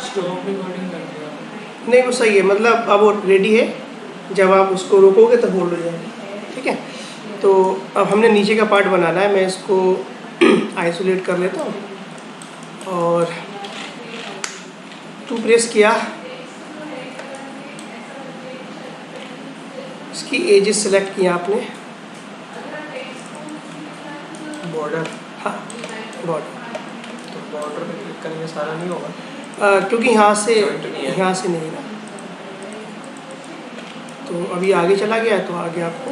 Stop recording कर दिया। नहीं वो सही है, मतलब अब वो रेडी है, जब आप उसको रोकोगे तो होल्ड हो जाएगा। ठीक है, तो अब हमने नीचे का पार्ट बनाना है। मैं इसको आइसोलेट कर लेता हूँ और टू प्रेस किया, इसकी एजेस सेलेक्ट किया आपने, बॉर्डर, हाँ बॉर्डर, तो बॉर्डर पे क्लिक करने सारा नहीं होगा, क्योंकि यहाँ से Joint नहीं है। यहाँ से नहीं है ना, तो अभी आगे चला गया तो आगे आपको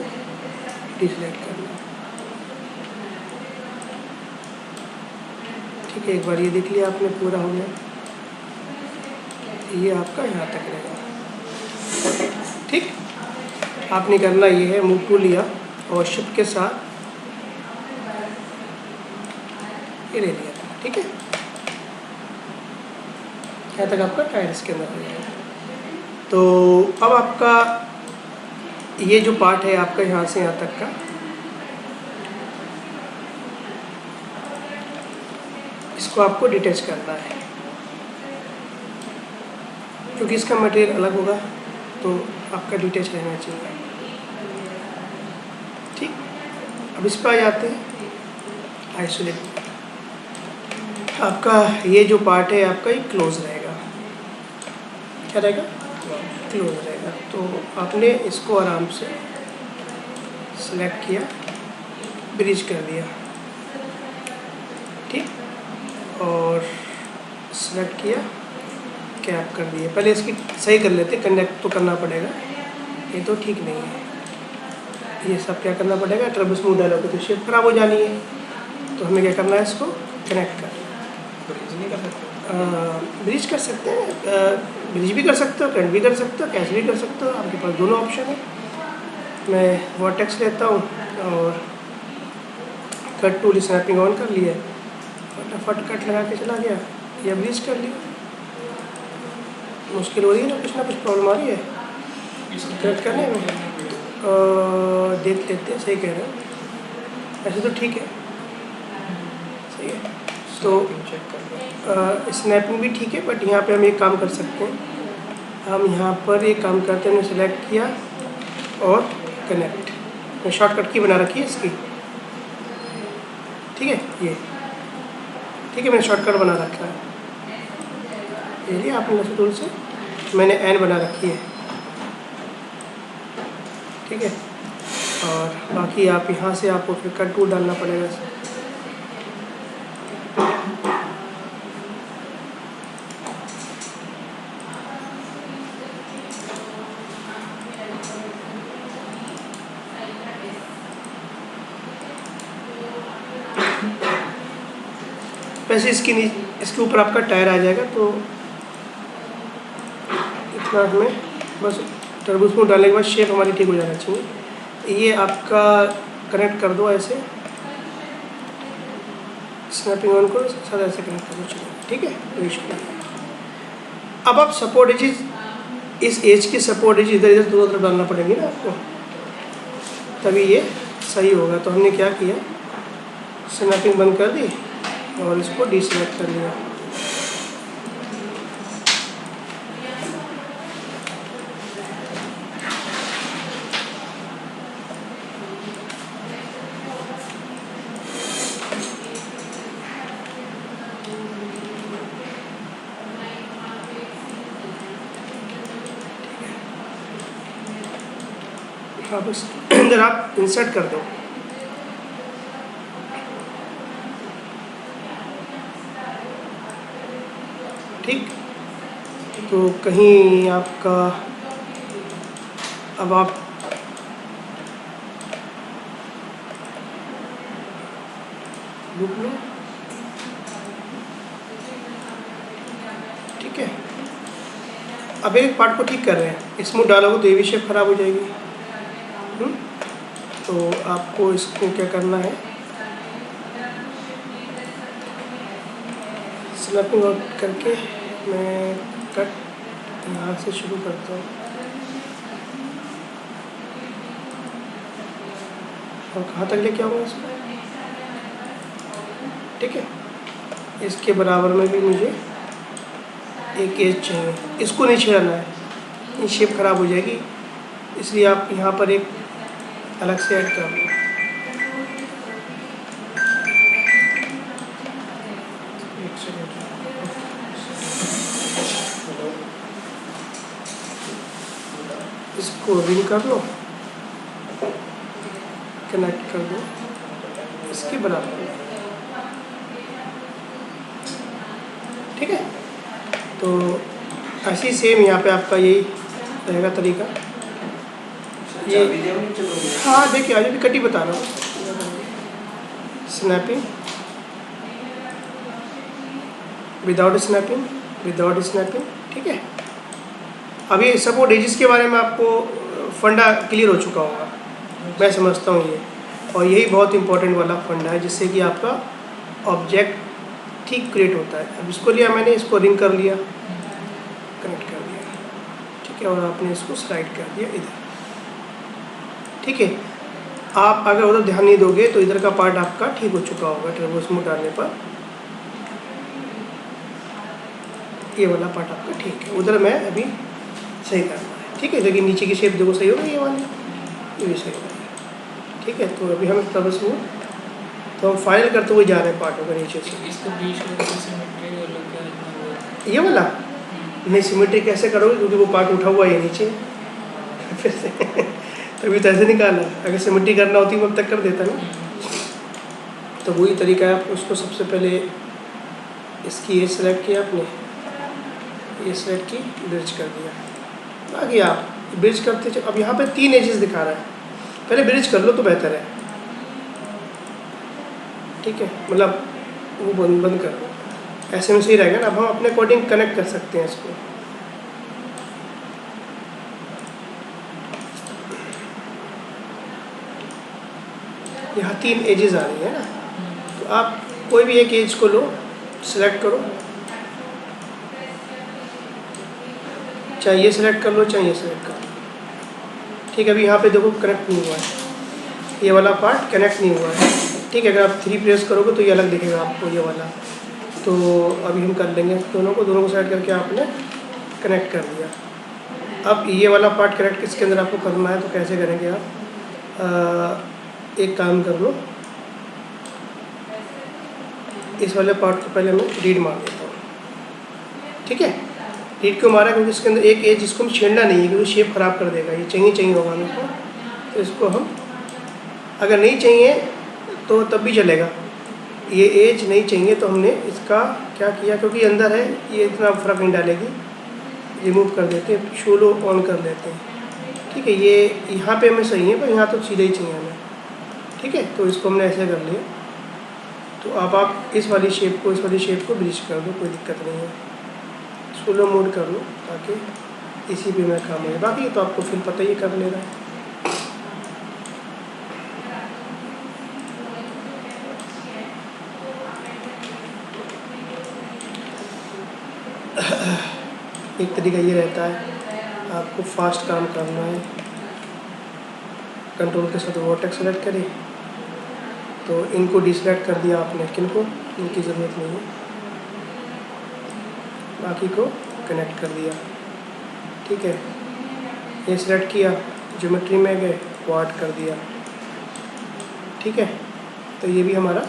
डिसेलेक्ट करना है। ठीक है, एक बार ये देख लिया आपने, पूरा हो गया, ये आपका यहाँ तक रहेगा। ठीक, आपने करना ये है, मूव टू लिया और शिफ्ट के साथ ये ले लिया। ठीक है, यहाँ तक आपका टायर इसके अंदर हो जाएगा। तो अब आपका ये जो पार्ट है आपका यहाँ से यहाँ तक का, इसको आपको डिटैच करना है, क्योंकि इसका मटेरियल अलग होगा तो आपका डिटैच रहना चाहिए। ठीक, अब इस पर आ जाते हैं आइसोलेट। आपका ये जो पार्ट है आपका ये क्लोज रहेगा, क्या रहेगा, क्लोज रहेगा। तो आपने इसको आराम से सेलेक्ट किया, ब्रिज कर दिया, ठीक, और सेलेक्ट किया, कैप कर दिया। पहले इसकी सही कर लेते, कनेक्ट तो करना पड़ेगा, ये तो ठीक नहीं है। ये सब क्या करना पड़ेगा, ट्रबल स्मूथ डालोगे तो शेप खराब हो जानी है, तो हमें क्या करना है, इसको कनेक्ट करना। ब्रिज नहीं कर सकते, ब्रिज कर सकते हैं, ब्रिज भी कर सकते हो, कट भी कर सकते हो, कैश भी कर सकते हो, आपके पास दोनों ऑप्शन है। मैं वर्टेक्स लेता हूँ और कट टूल स्नैपिंग ऑन कर लिया, फटाफट कट लगा के चला गया, या ब्रिज कर लिया। मुश्किल हो रही है ना कुछ प्रॉब्लम आ रही है कट करने में, देख लेते हैं, सही कह रहे हो, ऐसे तो ठीक है, सही है। तो चेक कर लो। स्नैपिंग भी ठीक है, बट यहाँ पे हम एक काम कर सकते हैं, हम यहाँ पर एक काम करते हैं, सेलेक्ट किया और कनेक्ट, मैं शॉर्टकट की बना रखी है इसकी, ठीक है, ये ठीक है, मैंने शॉर्टकट बना रखा है, ये लिया आपने लस्सी टूल से, मैंने एन बना रखी है, ठीक है। और बाकी आप यहाँ से आपको फिर कट टूल डालना पड़ेगा। वैसे इसके ऊपर आपका टायर आ जाएगा, तो इतना हमें बस टर्बो स्मूथ डालने के बाद शेप हमारी ठीक हो जाना चाहिए। ये आपका कनेक्ट कर दो ऐसे, स्नैपिंग ऑन को सारा ऐसे कनेक्ट कर दो, चलिए ठीक है, तो इशू नहीं। अब आप सपोर्ट एजेस, इस एज की सपोर्ट एज इधर इधर दोनों तरफ डालना पड़ेंगे ना आपको, तभी ये सही होगा। तो हमने क्या किया, स्नैपिंग बंद कर दी और इसको डिसेलेक्ट कर लिया। हाँ, बस अंदर आप इंसर्ट कर दो। ठीक, तो कहीं आपका, अब आप रुक लो, ठीक है। अब एक पार्ट को ठीक कर रहे हैं, स्मूथ डालोगे तो ये भी शेप खराब हो जाएगी। तो आपको इसको क्या करना है, स्नैपिंग आउट करके मैं कट यहाँ से शुरू करता हूँ और कहाँ तक लेके आऊँगा इसको, ठीक है। इसके बराबर में भी मुझे एक एज चाहिए, इसको नहीं छेड़ना है, ये शेप खराब हो जाएगी, इसलिए आप यहाँ पर एक अलग से ऐड कर लो। एक सेकंड। इसको रिंग कर लो, कनेक्ट कर दो इसके बराबर, ठीक है। तो ऐसे ही सेम यहाँ पे आपका यही रहेगा तरीका। ये हाँ देखिए आज भी कटी बता रहा हूँ, snapping, without snapping, without snapping, ठीक है। अभी सपोर्ट एजेस के बारे में आपको फंडा क्लियर हो चुका होगा, मैं समझता हूँ ये, और यही बहुत इंपॉर्टेंट वाला फंडा है जिससे कि आपका ऑब्जेक्ट ठीक क्रिएट होता है। अब इसको लिया मैंने, इसको रिंग कर लिया, कनेक्ट कर दिया, ठीक है, और आपने इसको स्लाइड कर दिया इधर, ठीक है। आप अगर उधर ध्यान नहीं दोगे तो इधर का पार्ट आपका ठीक हो चुका होगा टर्बो स्मूथ डालने पर, ये वाला पार्ट आपका ठीक है, उधर मैं अभी सही करना है, ठीक है। लेकिन नीचे की शेप देखो सही होगी, ये वाली ये भी सही होगी, ठीक है। तो अभी हम टर्बो स्मूथ तो हम फाइनल करते हुए जा रहे हैं पार्टों के नीचे से। इसको बीच में सिमेट्री और लोग क्या इतना ये वाला नहीं सिमेट्री कैसे करोगे, क्योंकि वो पार्ट उठा हुआ है नीचे फिर से तभी तो ऐसे निकाला, अगर सिमेट्री करना होती मैं अब तक कर देता ना। तो वही तरीका है, आप उसको सबसे पहले इसकी एज सेलेक्ट किया आपने, ये सेलेक्ट की, ब्रिज कर दिया, बाकी आप ब्रिज करते चलो। अब यहाँ पे 3 एजेस दिखा रहा है, पहले ब्रिज कर लो तो बेहतर है, ठीक है, मतलब वो बंद कर दो, ऐसे में सही रहेगा ना। अब हम अपने अकॉर्डिंग कनेक्ट कर सकते हैं इसको, यहाँ 3 एजेस आ रही है ना, तो आप कोई भी एक एज को लो, सिलेक्ट करो, चाहे ये सिलेक्ट कर लो चाहे ये सिलेक्ट कर लो, ठीक है। अभी यहाँ पे देखो कनेक्ट नहीं हुआ है, ये वाला पार्ट कनेक्ट नहीं हुआ है, ठीक है। अगर आप 3 प्रेस करोगे तो ये अलग दिखेगा आपको ये वाला। तो अभी हम कर लेंगे दोनों को सेलेक्ट करके आपने कनेक्ट कर दिया। अब ये वाला पार्ट कनेक्ट किसके अंदर आपको करना है, तो कैसे करेंगे आप, एक काम कर लो, इस वाले पार्ट को पहले मैं रीड मार देता हूँ, ठीक है। रीड क्यों मारा, क्योंकि इसके अंदर एक एज जिसको हम छेड़ना नहीं है, क्योंकि शेप ख़राब कर देगा, ये चाहिए होगा मेरे को, तो इसको हम अगर नहीं चाहिए तो तब भी चलेगा, ये एज नहीं चाहिए तो हमने इसका क्या किया, क्योंकि अंदर है ये इतना फ़र्क नहीं डालेगी, रिमूव कर देते हैं, शो लो ऑन कर लेते हैं, ठीक है। ये यहाँ पे हमें सही है, पर यहाँ तो सीधा ही चाहिए हमें, ठीक है। तो इसको हमने ऐसे कर लिया। तो अब आप इस वाली शेप को ब्रिज कर दो, कोई दिक्कत नहीं है, स्लो मोड कर लो ताकि इसी पे मैं काम है, बाकी तो आपको फिर पता ही कर लेना है। एक तरीका ये रहता है, आपको फास्ट काम करना है, कंट्रोल के साथ वर्टेक्स सेलेक्ट करें, तो इनको डिसेलेक्ट कर दिया आपने, किनको इनकी ज़रूरत नहीं है, बाकी को कनेक्ट कर दिया, ठीक है। ये सिलेक्ट किया, ज्योमेट्री में गए, क्वाड कर दिया, ठीक है। तो ये भी हमारा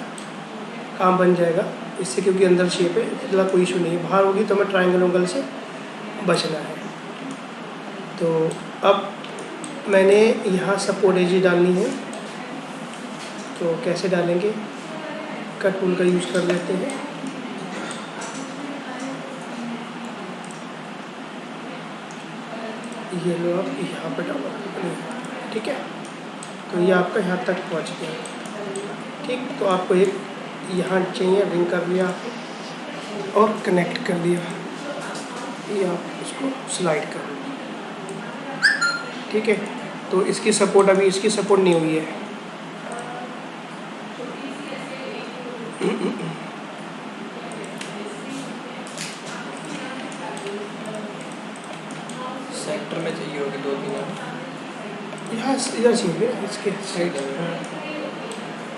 काम बन जाएगा इससे, क्योंकि अंदर शेप है, इतना कोई इशू नहीं है, बाहर होगी तो हमें ट्रायंगल एंगल से बचना है। तो अब मैंने यहाँ सपोर्ट एज डालनी है, तो कैसे डालेंगे, कट टूल का यूज़ कर लेते हैं, ये लो आप यहाँ पर डालो, ठीक है। तो ये आपका यहाँ तक पहुँच गया, ठीक। तो आपको एक यहाँ चाहिए, रिंग कर लिया और कनेक्ट कर दिया, ये आप इसको स्लाइड कर लो, ठीक है। तो इसकी सपोर्ट अभी इसकी सपोर्ट नहीं हुई है, सेक्टर में चाहिए होगी 2-3, यहाँ इधर चाहिए इसके साइड,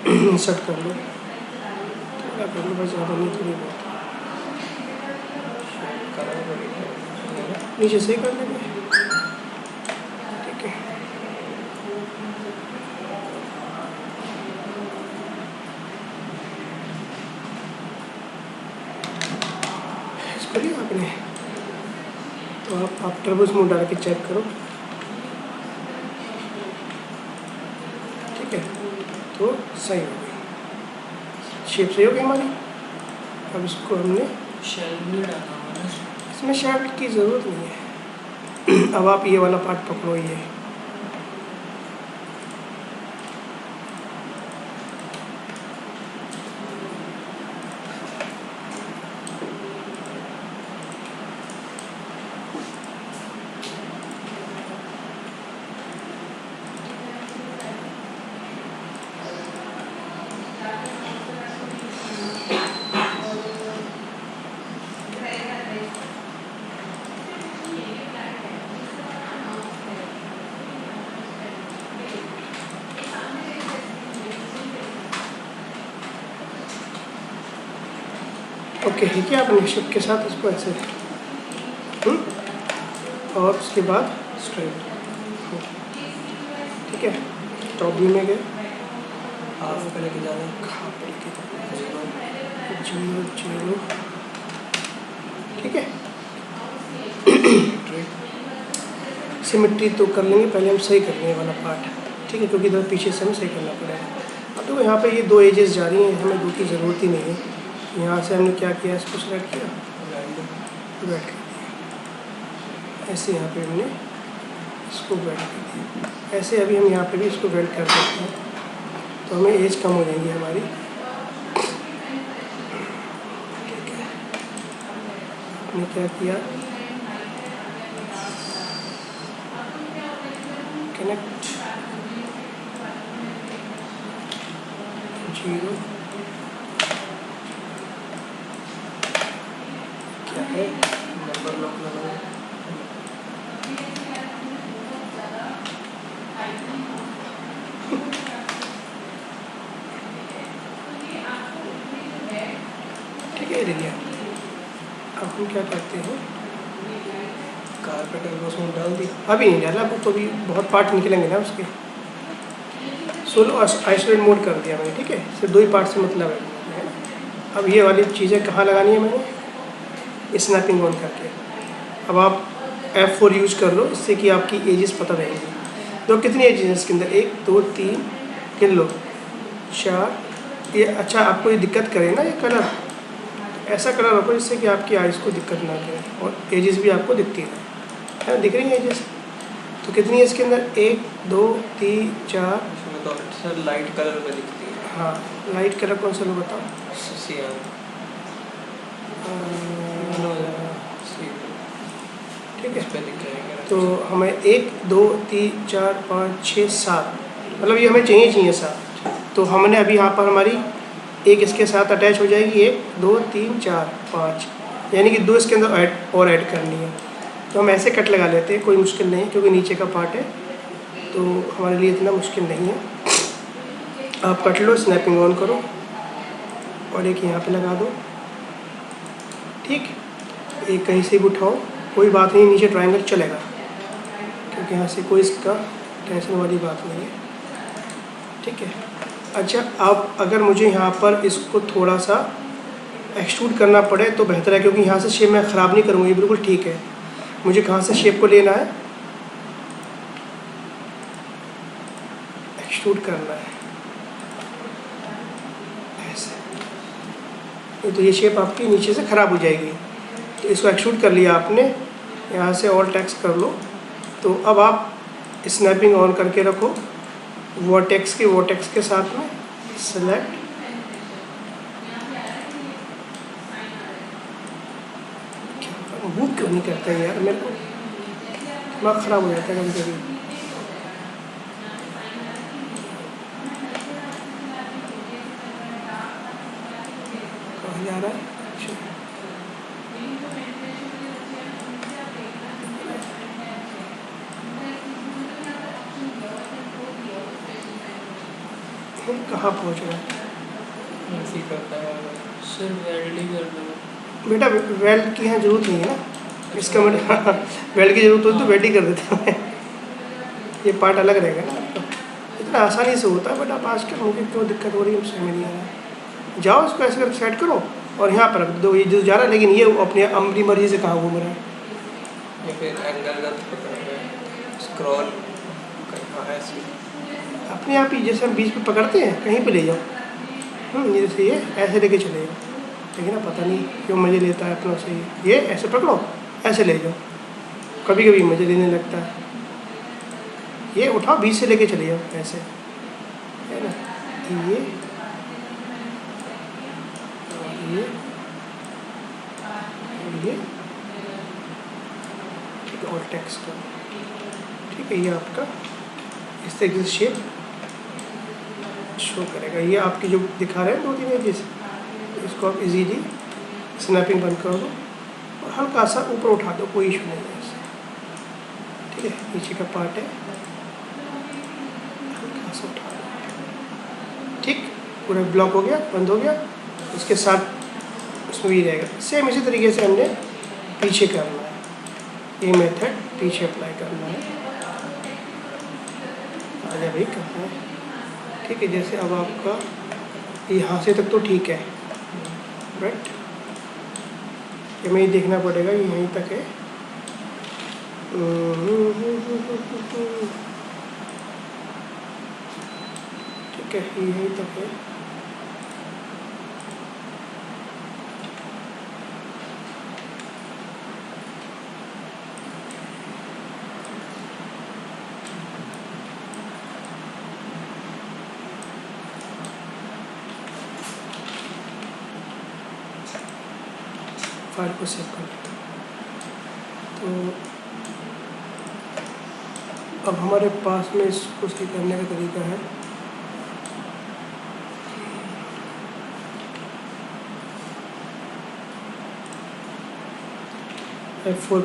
इंसर्ट कर लो, थोड़ा कर लो बस, ज़्यादा नहीं, थोड़ी बहुत कलर नीचे से कर लेंगे, ठीक है। इसको लिया आपने, तो आप टर्बो स्मूथ डाल के चेक करो, ठीक है। तो सही हो गई, शेप सही हो गई हमारी। अब इसको हमने, शेल भी डालना होगा ना। इसमें शेप की ज़रूरत नहीं है। अब आप ये वाला पार्ट पकड़ो, ये ओके है क्या। आपने शेप के साथ इसको ऐसे, और उसके बाद स्ट्रेट, ठीक है। टॉप व्यू में गए, हाफ पे लेके जाना है। खा पे लेके 0 0, ठीक है। सिमेट्री तो कर लेंगे, पहले हम सही कर लेंगे वाला पार्ट, ठीक है, क्योंकि इधर पीछे से हमें सही करना पड़ेगा। अब तो यहाँ पे ये 2 एजेस जा रही हैं, हमें 2 की ज़रूरत ही नहीं है। यहाँ से हमने क्या किया, इसको सेलेक्ट किया, वेट कर दिया, ऐसे यहाँ पे हमने इसको वेट कर दिया। ऐसे अभी हम यहाँ पे भी इसको वेट कर देते हैं, तो हमें एज कम हो जाएगी हमारी, ठीक है। हमने क्या किया, कनेक्ट 0, क्या है, नंबर लॉक लगाओ। ठीक है, ये गया। अब हम क्या करते हैं, कारपेट और उसमें डाल दिया। अभी नहीं डाला, वो तो अभी बहुत पार्ट निकलेंगे ना उसके। सोलो आइसोलेट मोड कर दिया मैंने, ठीक है। सिर्फ 2 ही पार्ट से मतलब है। अब ये वाली चीज़ें कहाँ लगानी है मैंने, स्नैपिंग ऑन करके। अब आप F4 यूज कर लो, इससे कि आपकी एजेस पता रहेंगी। तो कितनी एजेस हैं इसके अंदर, 1 2 3 गिन लो, 4। ये अच्छा आपको ये दिक्कत करे ना, ये कलर ऐसा कलर रखो जिससे कि आपकी आइज़ को दिक्कत ना करे और एजेस भी आपको दिखती है ना, दिख रही है एजेस। तो कितनी है इसके अंदर, 1 2 3 4। उसमें तो सर लाइट कलर में दिखती है। हाँ, लाइट कलर कौन सा लो बताओ, सियान। ठीक है। इस पे दिख जाएगा। तो हमें 1 2 3 4 5 6 7, मतलब ये हमें चाहिए 7। तो हमने अभी यहाँ पर हमारी एक इसके साथ अटैच हो जाएगी, 1 2 3 4 5, यानी कि 2 इसके अंदर और ऐड करनी है। तो हम ऐसे कट लगा लेते हैं, कोई मुश्किल नहीं, क्योंकि नीचे का पार्ट है तो हमारे लिए इतना मुश्किल नहीं है। आप कट लो, स्नैपिंग ऑन करो और एक यहाँ पे लगा दो, ठीक। एक कहीं से भी उठाओ, कोई बात नहीं, नीचे ट्रायंगल चलेगा, क्योंकि यहाँ से कोई इसका टेंशन वाली बात नहीं है, ठीक है। अच्छा, अब अगर मुझे यहाँ पर इसको थोड़ा सा एक्सट्रूड करना पड़े तो बेहतर है, क्योंकि यहाँ से शेप मैं ख़राब नहीं करूँगा, ये बिल्कुल ठीक है। मुझे कहाँ से शेप को लेना है, एक्सट्रूड करना है ऐसे। तो ये शेप आपकी नीचे से ख़राब हो जाएगी, तो इसको एक्सट्रूड कर लिया आपने, यहाँ से ऑल टेक्स्ट कर लो। तो अब आप स्नैपिंग ऑन करके रखो, वर्टेक्स के साथ में सेलेक्ट, मूव क्यों नहीं करता है यार, मेरे को दिमाग ख़राब हो जाता है कभी कभी। कहाँ जा रहा है, अच्छा। कहाँ पहुँच रहा है ऐसे ही करता है। सिर्फ वेल्ड ही कर दो। बेटा, वेल्ड की यहाँ जरूरत नहीं है ना, इसका मतलब वेल्ड की जरूरत होती तो वेल्ड ही कर देता मैं। ये पार्ट अलग रहेगा ना आपका, इतना आसानी से होता है, बट आप आजकल मुझे क्यों दिक्कत हो रही है मुझे समझ नहीं आ रहा है। जाओ इसको ऐसे करके सेट करो और यहाँ पर रख दो, ये जो जा रहा है, लेकिन ये अपनी अपनी मर्जी से कहाँ घूम रहा है। ये फिर एंगल गलत पकड़ रहे हैं, स्क्रॉल करना है ऐसे। अपने आप ही जैसे हम बीच पे पकड़ते हैं कहीं पे ले जाओ, जैसे ये ऐसे लेके चले जाओ, लेकिन ना पता नहीं क्यों मज़े लेता है अपना से, ये ऐसे पकड़ो ऐसे ले जाओ, कभी कभी मज़े लेने लगता है। ये उठाओ बीच से लेके चले जाओ ऐसे, है ना, ये और ये और ये, ठीक है, और टेक्स्ट का, ठीक है, ये आपका इस तरीके से शेप शो करेगा। ये आपकी जो दिखा रहे हैं 2-3 एजेस, इसको आप इजीली स्नैपिंग बंद कर दो और हल्का सा ऊपर उठा दो, कोई इशू नहीं है इससे, ठीक है। नीचे का पार्ट है, हल्का सा उठा दो, ठीक, पूरा ब्लॉक हो गया, बंद हो गया। इसके साथ उसमें भी रहेगा सेम इसी तरीके से हमने पीछे करना है, ये मेथड पीछे अप्लाई करना है, आगे भी करना है, ठीक है। जैसे अब आपका यहाँ से तक तो ठीक है, राइट, ये हमें देखना पड़ेगा ये यहीं तक है, ठीक है, ये यहीं तक है। फाइल को सेव कर लेते हैं। तो अब हमारे पास में इसको सही करने का तरीका है, F4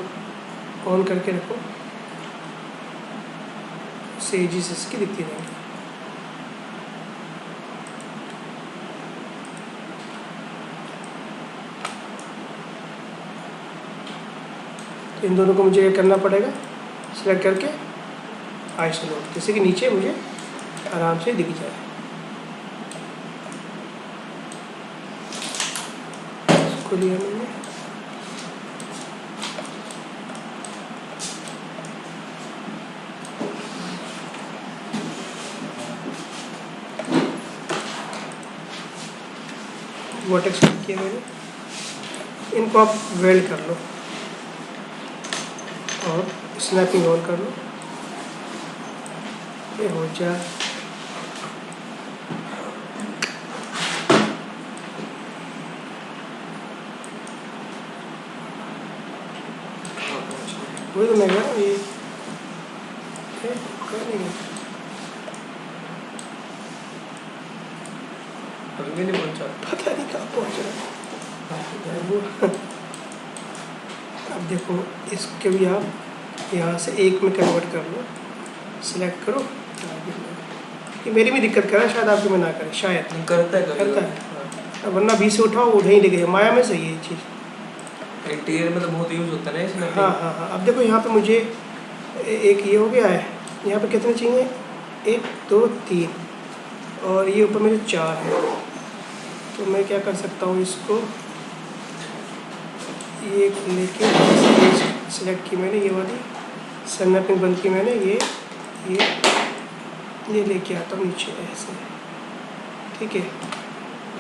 ऑन करके रखो, एजेस इसकी दिखती रहेंगी। तो इन दोनों को मुझे क्या करना पड़ेगा, सेलेक्ट करके आइसोलेट, जैसे कि नीचे मुझे आराम से दिख जाए। इसको लिया मैंने, वर्टेक्स किया मैंने, इनको आप वेल्ड कर लो और स्नैपिंग ऑन कर लो, ये हो जाए। वही तो मैं कह रहा हूँ, ये अभी भी नहीं पहुंचा, पता नहीं कहाँ पहुँच रहा है। अब देखो इसके भी आप यहाँ से एक में कन्वर्ट कर लो, सिलेक्ट करो, ये मेरी भी दिक्कत कर रहा है, शायद आपकी में ना करे, शायद करता है करता है, वरना बीच से उठाओ वो नहीं लगे, माया में सही है ये चीज़। इंटीरियर में तो बहुत यूज़ होता है ना इसमें। हाँ हाँ हाँ, अब देखो यहाँ पे मुझे एक ये हो गया है, यहाँ पे कितने चाहिए, 1 2 3 और ये ऊपर मेरे 4 है। तो मैं क्या कर सकता हूँ, इसको ये लेके सिलेक्ट की मैंने, ये वाली स्नैपिंग बंद की मैंने, ये लेके आता हूँ नीचे ऐसे, ठीक है।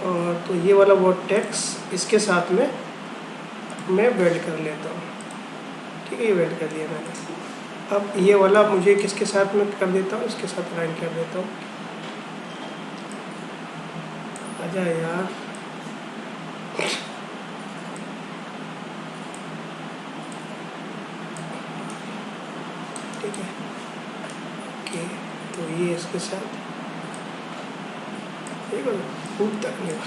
और तो ये वाला वर्टेक्स इसके साथ में मैं वेल्ड कर लेता हूँ, ठीक है, ये वेल्ड कर दिया मैंने। अब ये वाला मुझे किसके साथ में कर देता हूँ, इसके साथ लाइन कर देता हूँ। आजा यार, ठीक है, ओके। तो ये इसके साथ एक खूब तक नहीं हुआ।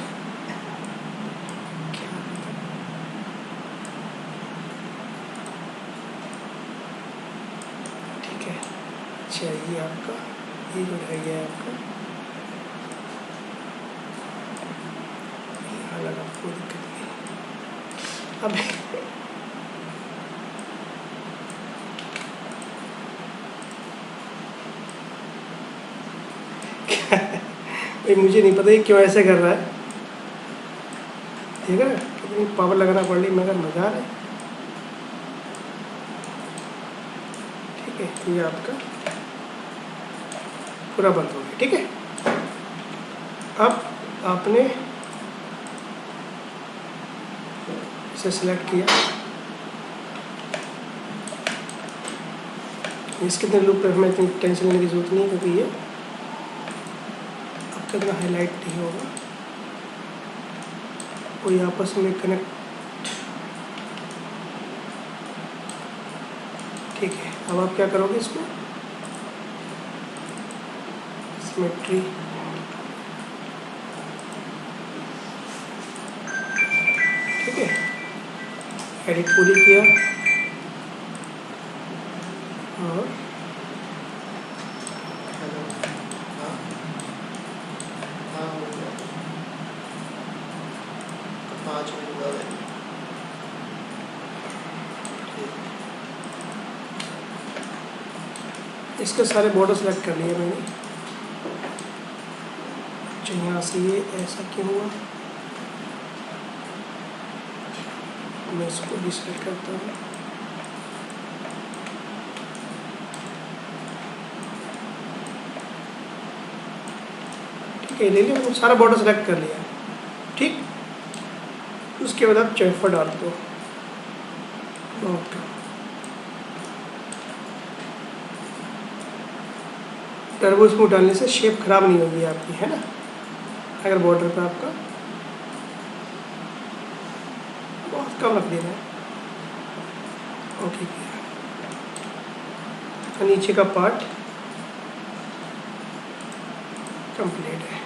ठीक है, अच्छा ये आपका, ये जो रह गया आपका, लगा कोई दिक्कत नहीं। अब भाई मुझे नहीं पता ये क्यों ऐसे कर रहा है, ठीक है ना, कितनी पावर लगाना पड़ रही मगर मजा आ रहा है। ठीक है, ये आपका पूरा बंद हो गया। ठीक है, अब आपने इसे सिलेक्ट किया, इसके अंदर लूप पर हमें इतनी टेंशन लेने की जरूरत नहीं है क्योंकि ये आपके अंदर हाईलाइट नहीं होगा, कोई आपस में कनेक्ट। ठीक है, अब आप क्या करोगे, इसको सिमेट्री, ठीक है, एडिट पूरी किया और हेलो, हाँ हाँ हो गया, 5 मिनट बाद आएगी। इसके सारे बॉर्डर सेलेक्ट कर लिए मैंने। अच्छा, यहाँ से ये ऐसा क्यों हुआ, मैं इसको भी सेलेक्ट करता हूँ। ठीक है, ले लिया मैंने, सारा बॉर्डर सेलेक्ट कर लिया। ठीक, उसके बाद आप चेम्फर डाल दो। ओके, टर्बो स्मूथ डालने से शेप खराब नहीं होगी आपकी, है ना, अगर बॉर्डर पे आपका बहुत कम रख देना है। ओके, तो नीचे का पार्ट कंप्लीट है।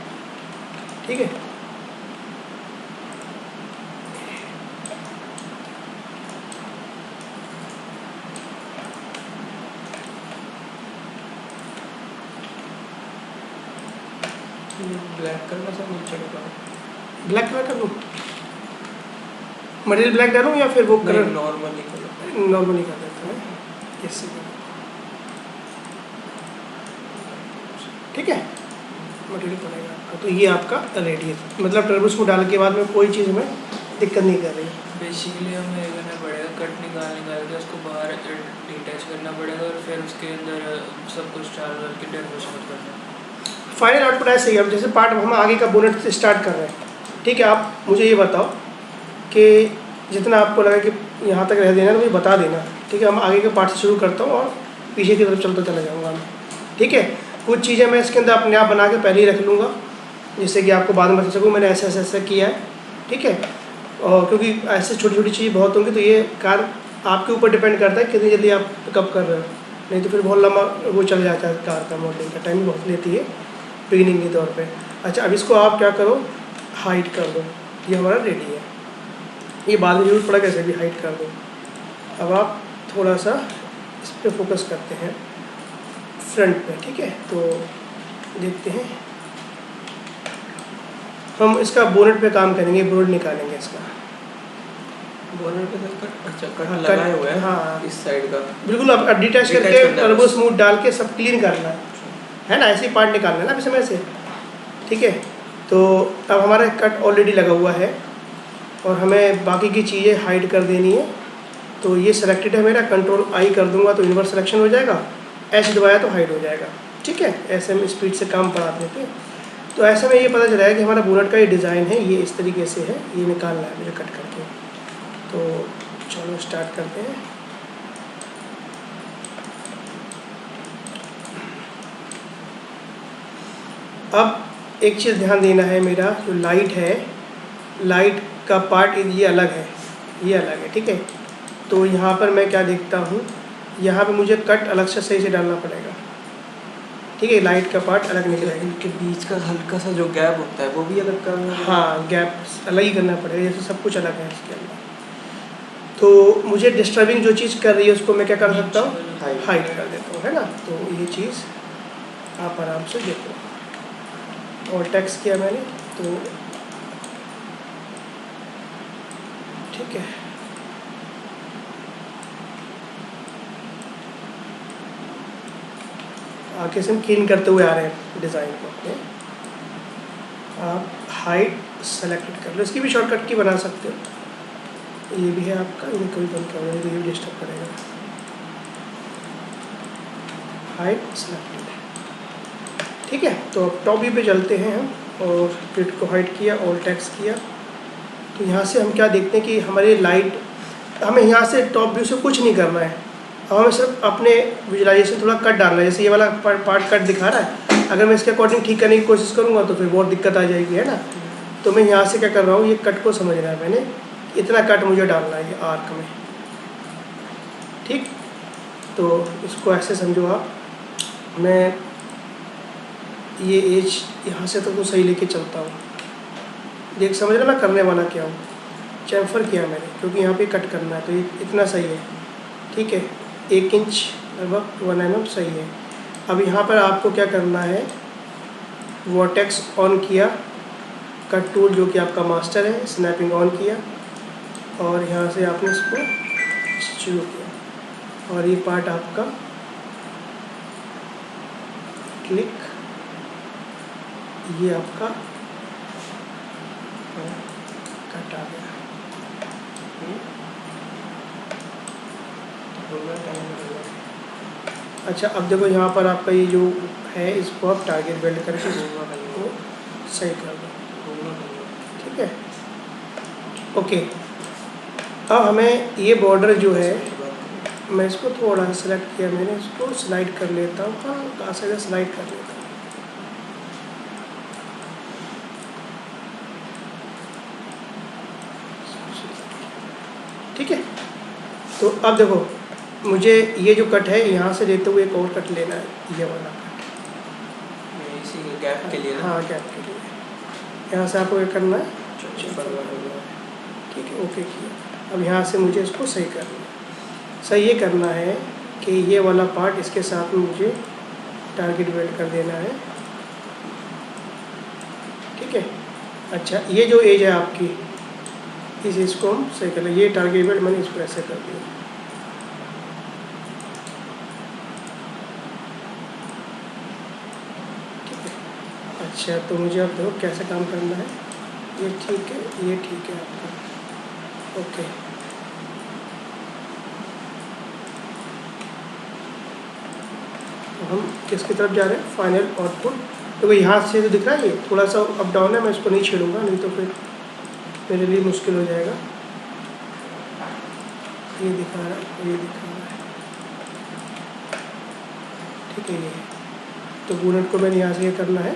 ठीक है, ब्लैक करना सर नीचे का, ब्लैक कलर कर दूँ, मटेरियल ब्लैक डालूँ या फिर वो कलर नॉर्मली कलर, नॉर्मली कर देता है, इससे कर। ठीक है, मटेरियल पड़ेगा आपका, तो ये आपका रेडी है, मतलब टर्बोस को डालने के बाद में कोई चीज़ में दिक्कत नहीं कर रही। बेसिकली हमें ये करना पड़ेगा, कट निकाल के उसको बाहर डिटैच करना पड़ेगा और फिर उसके अंदर सब कुछ चालू करके डेकोरेशन करना। फाइनल आउटपुट ऐसे ही, अब जैसे पार्ट हम आगे का बोनेट से स्टार्ट कर रहे हैं। ठीक है, आप मुझे ये बताओ कि जितना आपको लगा कि यहाँ तक रह देना है मुझे बता देना। ठीक है, हम आगे के पार्ट से शुरू करता हूँ और पीछे की तरफ चलता चला जाऊँगा मैं। ठीक है, कुछ चीज़ें मैं इसके अंदर अपने आप बना के पहले ही रख लूँगा जिससे कि आपको बाद में बता सकूँ मैंने ऐसा ऐसा ऐसा किया है। ठीक है, और क्योंकि ऐसे छोटी छोटी चीज़ें बहुत होंगी तो ये कार आपके ऊपर डिपेंड करता है कितनी जल्दी आप पिकअप कर रहे हो, नहीं तो फिर बहुत लंबा वो चल जाता है, कार का मॉडलिंग का टाइम बहुत लेती है बिगिनिंग के तौर पे। अच्छा, अब इसको आप क्या करो, हाइट कर दो, ये हमारा रेडी है, ये बाद में जरूरत पड़ा कैसे भी हाइट कर दो। अब आप थोड़ा सा इस पर फोकस करते हैं फ्रंट पे। ठीक है, तो देखते हैं हम इसका बोनेट पे काम करेंगे, बोनेट निकालेंगे इसका। बोनट पे सर अच्छा कट हाँ, लगाए हुए हैं, हाँ इस साइड का बिल्कुल, अब डिटैच Detach करके करना है टर्बो बस। स्मूथ डाल के सब क्लीन करना है ना, ऐसे ही पार्ट निकालना है ना अभी समय से। ठीक है, तो अब हमारा कट ऑलरेडी लगा हुआ है और हमें बाकी की चीज़ें हाइड कर देनी है। तो ये सिलेक्टेड है मेरा, कंट्रोल आई कर दूंगा तो इन्वर्स सिलेक्शन हो जाएगा, ऐसे दबाया तो हाइड हो जाएगा। ठीक है, ऐसे हम स्पीड से काम बढ़ा देते हैं। तो ऐसे में ये पता चला है कि हमारा बोनट का ये डिज़ाइन है, ये इस तरीके से है, ये निकालना है मुझे कट करके। तो चलो स्टार्ट करते हैं। अब एक चीज़ ध्यान देना है, मेरा जो लाइट है, लाइट का पार्ट ये अलग है, ये अलग है। ठीक है, तो यहाँ पर मैं क्या देखता हूँ, यहाँ पे मुझे कट अलग से सही से डालना पड़ेगा। ठीक है, लाइट का पार्ट अलग निकलेगा, इनके बीच का हल्का सा जो गैप होता है वो भी अलग करना है। हाँ गैप अलग ही करना पड़ेगा, जैसे सब कुछ अलग है इसके अंदर। तो मुझे डिस्टर्बिंग जो चीज़ कर रही है उसको मैं क्या कर सकता हूँ, हाइड कर देता हूँ, है ना। तो ये चीज़ आप आराम से देखो, और टेक्स्ट किया मैंने तो ठीक है। आगे से हम क्लीन करते हुए आ रहे हैं डिज़ाइन को अपने। आप हाइट सेलेक्टेड कर लो, इसकी भी शॉर्टकट की बना सकते हो। ये भी है आपका, इनको भी बंद करना, ये भी डिस्टर्ब करेगा। हाइट सेलेक्टेड है, ठीक है। तो अब टॉप व्यू पे चलते हैं हम, और ग्रिड को हाइड किया, ऑल टेक्स्ट किया। तो यहाँ से हम क्या देखते हैं कि हमारी लाइट, हमें यहाँ से टॉप व्यू से कुछ नहीं करना है, हमें सिर्फ अपने विजुलाइजेशन थोड़ा कट डालना है। जैसे ये वाला पार्ट कट दिखा रहा है, अगर मैं इसके अकॉर्डिंग ठीक करने की कोशिश करूँगा तो फिर बहुत दिक्कत आ जाएगी, है ना। तो मैं यहाँ से क्या कर रहा हूँ, ये कट को समझना है मैंने, इतना कट मुझे डालना है ये आर्क में, ठीक। तो इसको ऐसे समझो आप, मैं ये एज यहाँ से तो सही लेके चलता हूँ, देख समझ रहा मैं करने वाला क्या हूँ। चैम्फर किया मैंने क्योंकि यहाँ पे कट करना है, तो ये इतना सही है, ठीक है। 1 इंच लगभग 1 mm सही है। अब यहाँ पर आपको क्या करना है, वर्टेक्स ऑन किया, कट टूल जो कि आपका मास्टर है, स्नैपिंग ऑन किया, और यहाँ से आपने इसको शुरू किया, और ये पार्ट आपका क्लिक, ये आपका कट आ गया। अच्छा, अब देखो यहाँ पर आपका ये जो है, इसको आप टारगेट बिल्ड करके इसको सही कर दो, ठीक है। ओके, अब हमें ये बॉर्डर जो है, मैं इसको थोड़ा सा सेलेक्ट किया मैंने, इसको स्लाइड कर लेता हूँ, हाँ कहाँ से स्लाइड कर लेता हूँ, ठीक है। तो अब देखो, मुझे ये जो कट है यहाँ से लेते हुए एक और कट लेना है, ये वाला कट, इसी गैप के लिए ना? हाँ गैप के लिए। यहाँ से आपको ये करना है, ठीक है, ओके किया। अब यहाँ से मुझे इसको सही करना है। सही ये करना है कि ये वाला पार्ट इसके साथ में मुझे टारगेट बिल्ड कर देना है, ठीक है। अच्छा, ये जो एज है आपकी, इस इसको हम सही कर लें, ये टारगेट बिल्ड मैंने इसको ऐसे कर दिया, ठीक है। अच्छा, तो मुझे अब देखो कैसे काम करना है, ये ठीक है, ये ठीक है आपका, ओके। तो हम किसकी तरफ जा रहे हैं, फाइनल आउटपुट। तो यहाँ से जो दिख रहा है, ये थोड़ा सा अप डाउन है, मैं इसको नहीं छेड़ूंगा, नहीं तो फिर मेरे लिए मुश्किल हो जाएगा। ये दिखा रहा है, ये दिखा रहा है, ठीक है। ये तो बुलेट को मैंने यहाँ से ये करना है,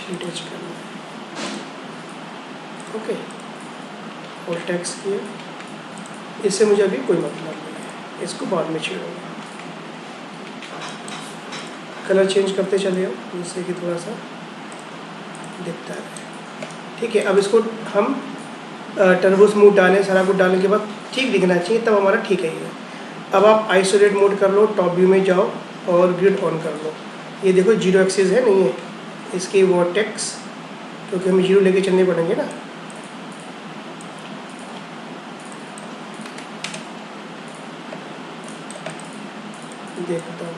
डिटैच करना है, ओके। और टेक्स्ट किया, इससे मुझे अभी कोई मतलब नहीं है, इसको बाद में छेड़ूंगा। कलर चेंज करते चले हो जिससे कि थोड़ा सा दिखता है, ठीक है। अब इसको हम टर्बो स्मूथ डालें, सारा कुछ डालने के बाद ठीक दिखना चाहिए, तब हमारा ठीक है ये। अब आप आइसोलेट मोड कर लो, टॉप व्यू में जाओ और ग्रिड ऑन कर लो। ये देखो 0 एक्सिस है, नहीं है इसके वर्टेक्स, क्योंकि हमें 0 लेके चलने पड़ेंगे ना। देखता हूँ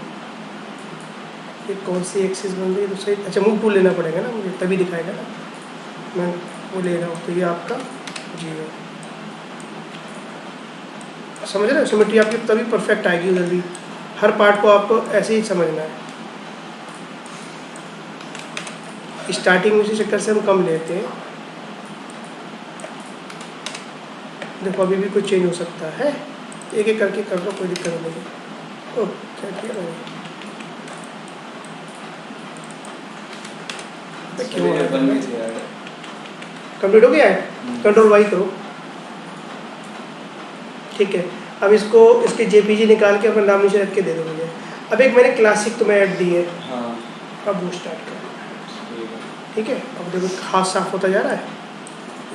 ये कौन सी एक्सिस बन रही है, दूसरी। अच्छा, मूव टूल लेना पड़ेगा ना मुझे, तभी दिखाएगा ना। मैं वो ले रहा हूँ, तो ये आपका 0, समझ रहे हो। सिमेट्री आपकी तभी परफेक्ट आएगी, जल्दी। हर पार्ट को आपको ऐसे ही समझना है। स्टार्टिंग उसी चक्कर से हम कम लेते हैं। देखो अभी भी कुछ चेंज हो सकता है, एक एक करके कर लो, कोई दिक्कत नहीं। ओह, क्या किया मैंने, कंप्लीट हो गया है, कंट्रोल वाई करो, ठीक है। अब इसको, इसके जेपीजी निकाल के अपना नाम नीचे रख के दे दो मुझे। अब एक मैंने क्लासिक तुम्हें ऐड दी है, हाँ। अब वो स्टार्ट कर, ठीक है। अब देखो हाथ साफ होता जा रहा है,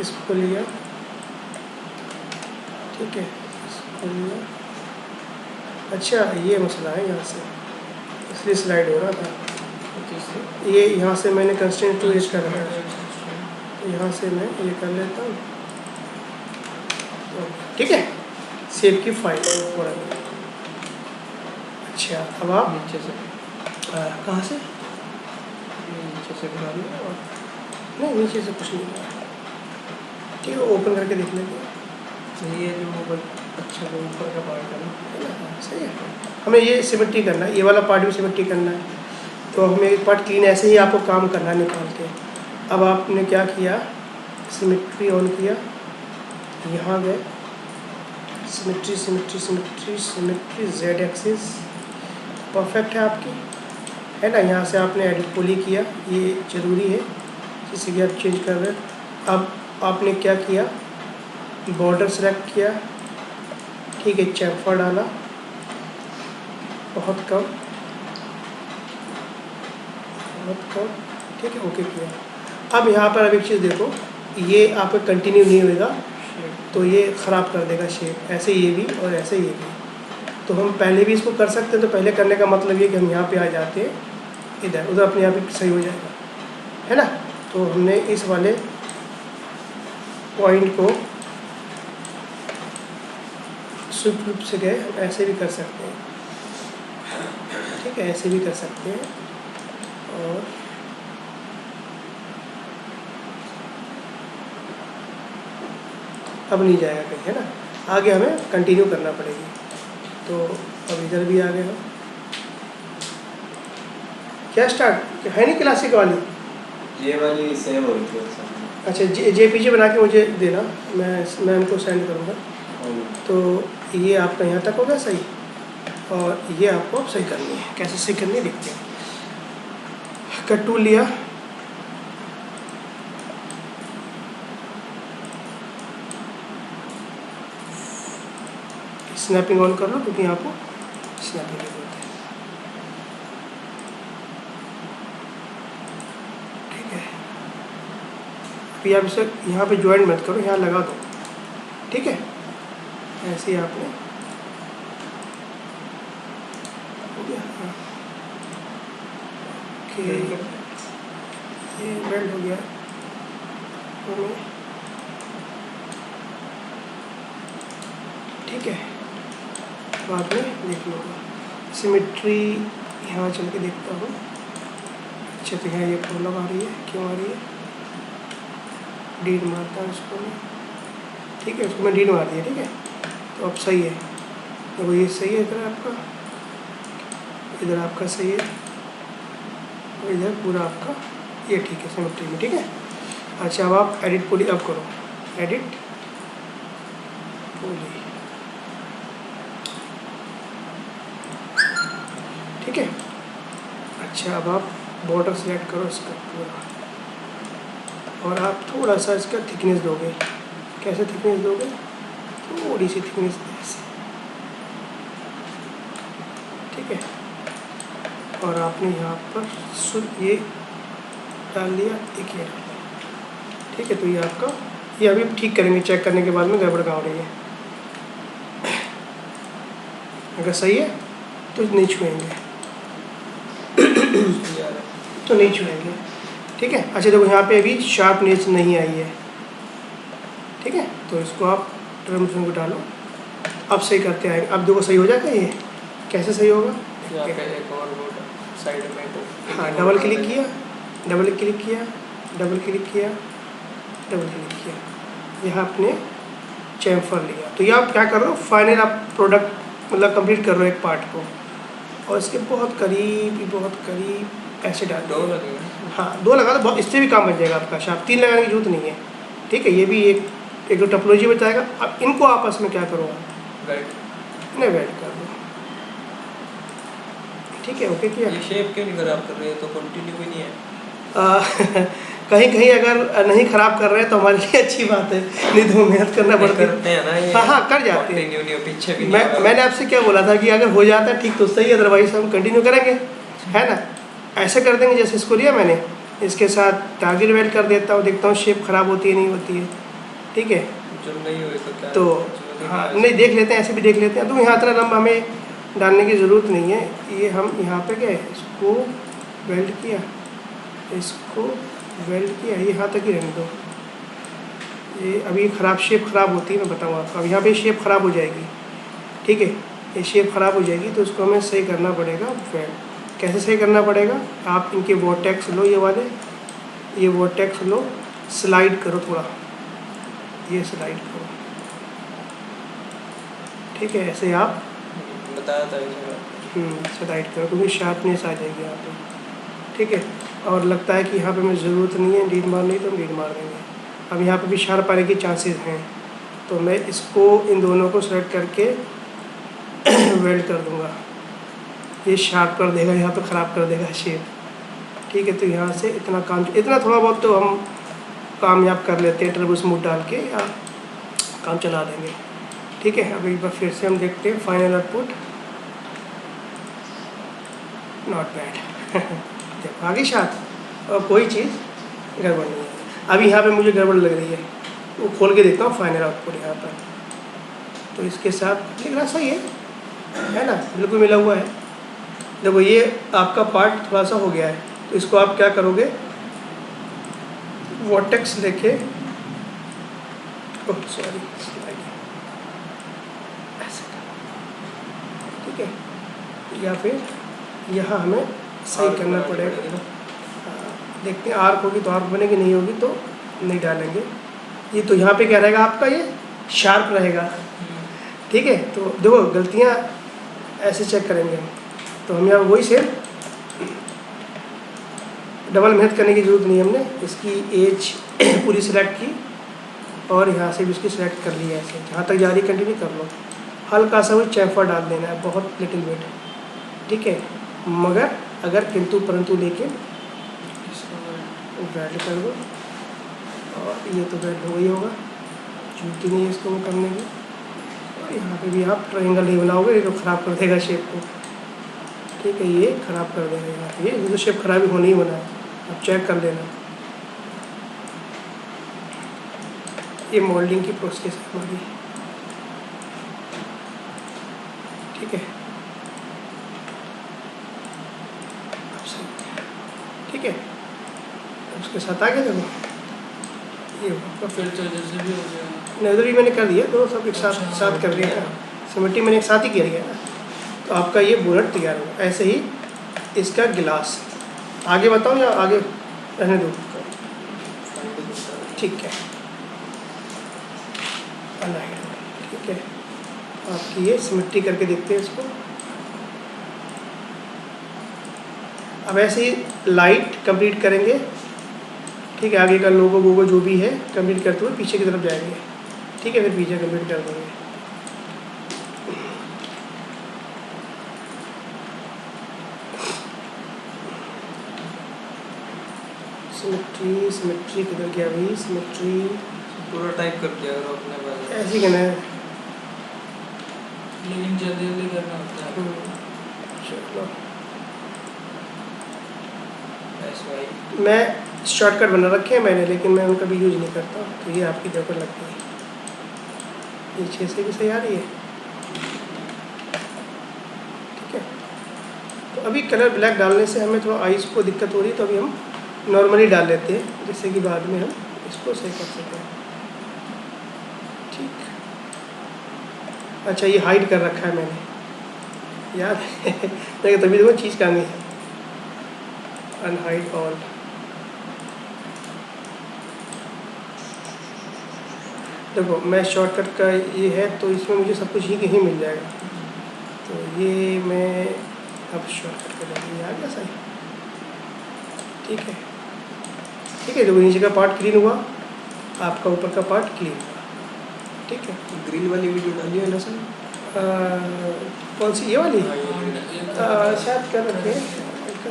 इसको लिया, ठीक है, इसको लिया। अच्छा, ये मसला है यहाँ से, इसलिए स्लाइड हो रहा था। ये यहाँ से मैंने कंस्ट्रेंट टू एज कर रहा है, यहाँ से मैं ये कर लेता हूँ, ठीक है। सेव की फाइल पूरा। अच्छा, अब आप नीचे से, कहाँ से, नीचे से बना लो, और नहीं नीचे से कुछ नहीं हुआ। ठीक है, ओपन करके देख लेंगे। ये जो ऊपर अच्छा जो ऊपर का पार्ट है ना, है ना? सही है। हमें ये सिमेट्री करना है, ये वाला पार्ट भी सिमेट्री करना है। तो हमें एक पार्ट क्लीन ऐसे ही आपको काम करना है निकाल के। अब आपने क्या किया, सिमेट्री ऑन किया, यहाँ गए, symmetry symmetry symmetry symmetry Z axis perfect है आपकी, है ना। यहाँ से आपने एडिट पोली किया, ये ज़रूरी है, जैसे कि आप चेंज कर रहे हैं। अब आपने क्या किया, बॉर्डर सेलेक्ट किया, ठीक है, चैम्फर डाला, बहुत कम, ठीक है, ओके किया। अब यहाँ पर अब एक चीज़ देखो, ये आपका कंटिन्यू नहीं होएगा तो ये ख़राब कर देगा शेप, ऐसे ये भी और ऐसे ये भी। तो हम पहले भी इसको कर सकते हैं, तो पहले करने का मतलब ये कि हम यहाँ पे आ जाते हैं, इधर उधर अपने आप ही सही हो जाएगा, है ना। तो हमने इस वाले पॉइंट को स्विफ्ट रूप से गए, हम ऐसे भी कर सकते हैं, ठीक है, ऐसे भी कर सकते हैं। और अब नहीं जाएगा कहीं, है ना, आगे हमें कंटिन्यू करना पड़ेगी। तो अब इधर भी आ गए हम, क्या स्टार्ट है नहीं क्लासिक वाली, ये वाली सेव हो रही थी। अच्छा जेपीजी बना के मुझे देना, मैं उनको सेंड करूँगा। तो ये आपका यहाँ तक हो गया सही, और ये आपको अब सही करनी है, कैसे सही करनी है देखते हैं। कट टूल लिया, स्नैपिंग ऑन कर लो, क्योंकि यहाँ को स्नैपिंग की जरूरत है, ठीक है। फिर आप इसे यहाँ पे ज्वाइन मत करो, यहाँ लगा दो, ठीक है, ऐसे ही आपने हो गया। हाँ ओके, ये वेल्ड हो गया। ठीक है, बाद में देख लूँगा। सिमेट्री यहाँ चल के देखता हूँ। अच्छा तो यहाँ ये प्रॉब्लम आ रही है, क्यों आ रही है, डीड मारता हूँ इसको मैं, ठीक है, उसको मैं डीड मार दिया, ठीक है। तो अब सही है, देखो ये सही है, इधर आपका सही है, और इधर पूरा आपका ये ठीक है सिमेट्री में, ठीक है। अच्छा अब आप एडिट पोली अब करो, एडिट पोली, ठीक है। अच्छा अब आप बॉर्डर सेलेक्ट करो इसका पूरा, और आप थोड़ा सा इसका थिकनेस दोगे। कैसे थिकनेस दोगे, थोड़ी सी थिकनेस ऐसे, ठीक है। और आपने यहाँ पर ये डाल दिया, एक ये डाल दिया, ठीक है। तो ये आपका, ये अभी ठीक करेंगे, चेक करने के बाद में गड़बड़ कहाँ हो रही है। अगर सही है तो नहीं छुएंगे तो नहीं छुएंगे, ठीक है। अच्छा देखो यहाँ पे अभी शार्पनेस नहीं आई है, ठीक है। तो इसको आप ट्रिम को डालो, अब सही करते आएंगे। अब देखो सही हो जाएगा, ये कैसे सही होगा, एक और साइड में तो हाँ, डबल क्लिक किया, डबल क्लिक किया, डबल क्लिक किया, डबल क्लिक किया, यहाँ आपने चैम्फर लिया। तो ये आप क्या कर रहे हो, फाइनल आप प्रोडक्ट मतलब कंप्लीट कर रहे हो एक पार्ट को, और इसके बहुत करीब ऐसे डाल दो दो। लगेगा, हाँ 2 लगा दो, बहुत, इससे भी काम बन जाएगा आपका। शार्प 3 लगाने की जरूरत नहीं है, ठीक है। ये भी एक टोपोलॉजी बताएगा। अब इनको आपस में क्या करो, राइट। इन्हें वेल्ड कर दो, ठीक है, ओके किया। ये शेप क्यों नहीं खराब कर रही है, तो कंटिन्यू भी नहीं है। कहीं कहीं अगर नहीं ख़राब कर रहे हैं तो हमारे लिए अच्छी बात है, नहीं तो मेहनत करना पड़ती है। करते हैं ना ये, हाँ कर जाते हैं। कंटिन्यू पीछे भी नहीं मैंने आपसे क्या बोला था कि अगर हो जाता है ठीक तो सही, अदरवाइज हम कंटिन्यू करेंगे, है ना। ऐसे कर देंगे जैसे इसको लिया मैंने, इसके साथ टारगेट वेल्ड कर देता हूँ, देखता हूँ शेप ख़राब होती है नहीं होती है, ठीक है। जो नहीं हुए तो क्या, तो हाँ नहीं देख लेते हैं, ऐसे भी देख लेते हैं। तो यहाँ इतना लंबा हमें डालने की ज़रूरत नहीं है। ये हम यहाँ पे गए, इसको वेल्ड किया, इसको वेल्ड किया, ये यहाँ तक ही रहने दो। ये अभी ख़राब शेप ख़राब होती है, मैं बताऊँ आपको। अब यहाँ पे शेप ख़राब हो जाएगी, ठीक है, ये शेप ख़राब हो जाएगी, तो इसको हमें सही करना पड़ेगा। वेल्ड कैसे सही करना पड़ेगा, आप इनके वोर्टेक्स लो, ये वाले ये वर्टेक्स लो, स्लाइड करो थोड़ा, ये स्लाइड करो, ठीक है। ऐसे आप बताया था इसे। स्लाइड करो क्योंकि शार्पनेस आ जाएगी यहाँ पे, ठीक है। और लगता है कि यहाँ पे मुझे ज़रूरत नहीं है लीड मारने, तो हम लीड मार देंगे। अब यहाँ पे भी शार्प आने के चांसेस हैं, तो मैं इसको इन दोनों को सेलेक्ट करके वेल्ड कर दूँगा। ये शार्प कर देगा, यहाँ पे ख़राब कर देगा शेप, ठीक है। तो यहाँ से इतना थोड़ा बहुत तो हम कामयाब कर लेते हैं टर्बो स्मूथ डाल के, या काम चला देंगे, ठीक है। अब एक बार फिर से हम देखते हैं फाइनल आउटपुट, नॉट बैड। देखो आगे साथ और कोई चीज़ गड़बड़ नहीं है। अभी यहाँ पे मुझे गड़बड़ लग रही है, वो खोल के देखता हूँ फाइनल आउटपुट यहाँ पर। तो इसके साथ लिख रहा सही है ना, बिल्कुल मिला हुआ है। देखो ये आपका पार्ट थोड़ा सा हो गया है, तो इसको आप क्या करोगे, वर्टेक्स लेके, ओह सॉरी, ऐसे ठीक है, या फिर यहाँ हमें सही करना पड़ेगा। देखते हैं आर्क होगी तो आर्क बनेगी, नहीं होगी तो नहीं डालेंगे। ये तो यहाँ पे क्या रहेगा आपका, ये शार्प रहेगा, ठीक है। तो देखो गलतियाँ ऐसे चेक करेंगे हम, तो हम यहाँ वही सेम डबल मेहनत करने की ज़रूरत नहीं है। हमने इसकी एज पूरी सिलेक्ट की और यहाँ से भी इसकी सिलेक्ट कर लिया, ऐसे जहाँ तक जा रही कंटिन्यू कर लो। हल्का सा वो चैफर डाल देना है, बहुत लिटिल बिट, ठीक है। मगर अगर किंतु परंतु लेके वेल्ड कर दो, और ये तो वेल्ड हो ही होगा, जरूरत नहीं है इसको वो करने की। और यहाँ पे भी आप ट्रायंगल नहीं बनाओगे, ये तो ख़राब कर देगा शेप को, ठीक है। ये ख़राब कर देगा यहाँ पे, ये तो शेप खराब ही होना ही होना है, आप चेक कर लेना। ये मोल्डिंग की प्रोसेस है हमारी, ठीक है, ठीक है। उसके साथ आगे देखो ये फिर तो जैसे भी हो जाएगा, नजर भी मैंने कर दिया, तो सब एक साथ कर दिया ना, सिमेट्री मैंने एक साथ ही किया ना। तो आपका ये बोनट तैयार होगा। ऐसे ही इसका गिलास आगे बताओ या आगे रहने दो, ठीक है, ठीक है। आपकी ये सिमेट्री करके देखते हैं इसको। अब ऐसे ही लाइट कंप्लीट करेंगे, ठीक है। आगे का लोगो वोगो जो भी है कंप्लीट करते हुए पीछे की तरफ जाएंगे, ठीक है। फिर पीछे कंप्लीट कर देंगे। सिमेट्री किधर गया भाई, सिमेट्री पूरा टाइप कर दिया करो अपने पास, ऐसे ही करना है, लेकिन जल्दी जल्दी करना होता है। चलो ऐसे मैं शॉर्टकट बना रखे हैं मैंने, लेकिन मैं उनका भी यूज़ नहीं करता, तो ये आपकी जगह पर लगती है। ये 6 से भी सही आ रही है, ठीक है। तो अभी कलर ब्लैक डालने से हमें थोड़ा आइज़ को दिक्कत हो रही है, तो अभी हम नॉर्मली डाल लेते हैं, जिससे कि बाद में हम इसको सही कर सकें, ठीक। अच्छा ये हाइड कर रखा है मैंने, याद है देखो तभी देखो चीज़ कहाँ गई, अनहाइड ऑल। देखो मैं शॉर्टकट का ये है, तो इसमें मुझे सब कुछ ही कहीं मिल जाएगा, तो ये मैं अब शॉर्टकट कर लेंगे, आ गया सही, ठीक है, ठीक है। देखो नीचे का पार्ट क्लीन हुआ, आपका ऊपर का पार्ट क्लीन हुआ, ठीक है। ग्रिल वाली वीडियो डाली है ना सर? कौन सी, ये वाली? शायद कर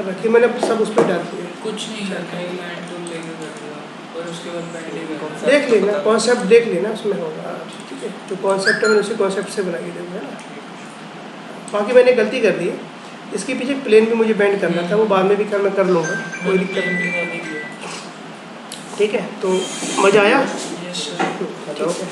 रखी मैंने, सब उस पर डाल दिए। कुछ नहीं करना, एक लाइन टूल लेके कर दिया और उसके बाद पेंटिंग करना। देख लेना, कॉन्सेप्ट देख लेना, उसमें होगा, ठीक है। जो कॉन्सेप्ट है मैंने उसी कॉन्सेप्ट से बनाई देंगे, है ना। बाकी मैंने गलती कर दी, इसके पीछे प्लेन भी मुझे बेंड करना था, वो बाद में भी मैं कर लूँगा, कोई दिक्कत नहीं, ठीक है। तो मज़ा आया, यस सर। ठीक है।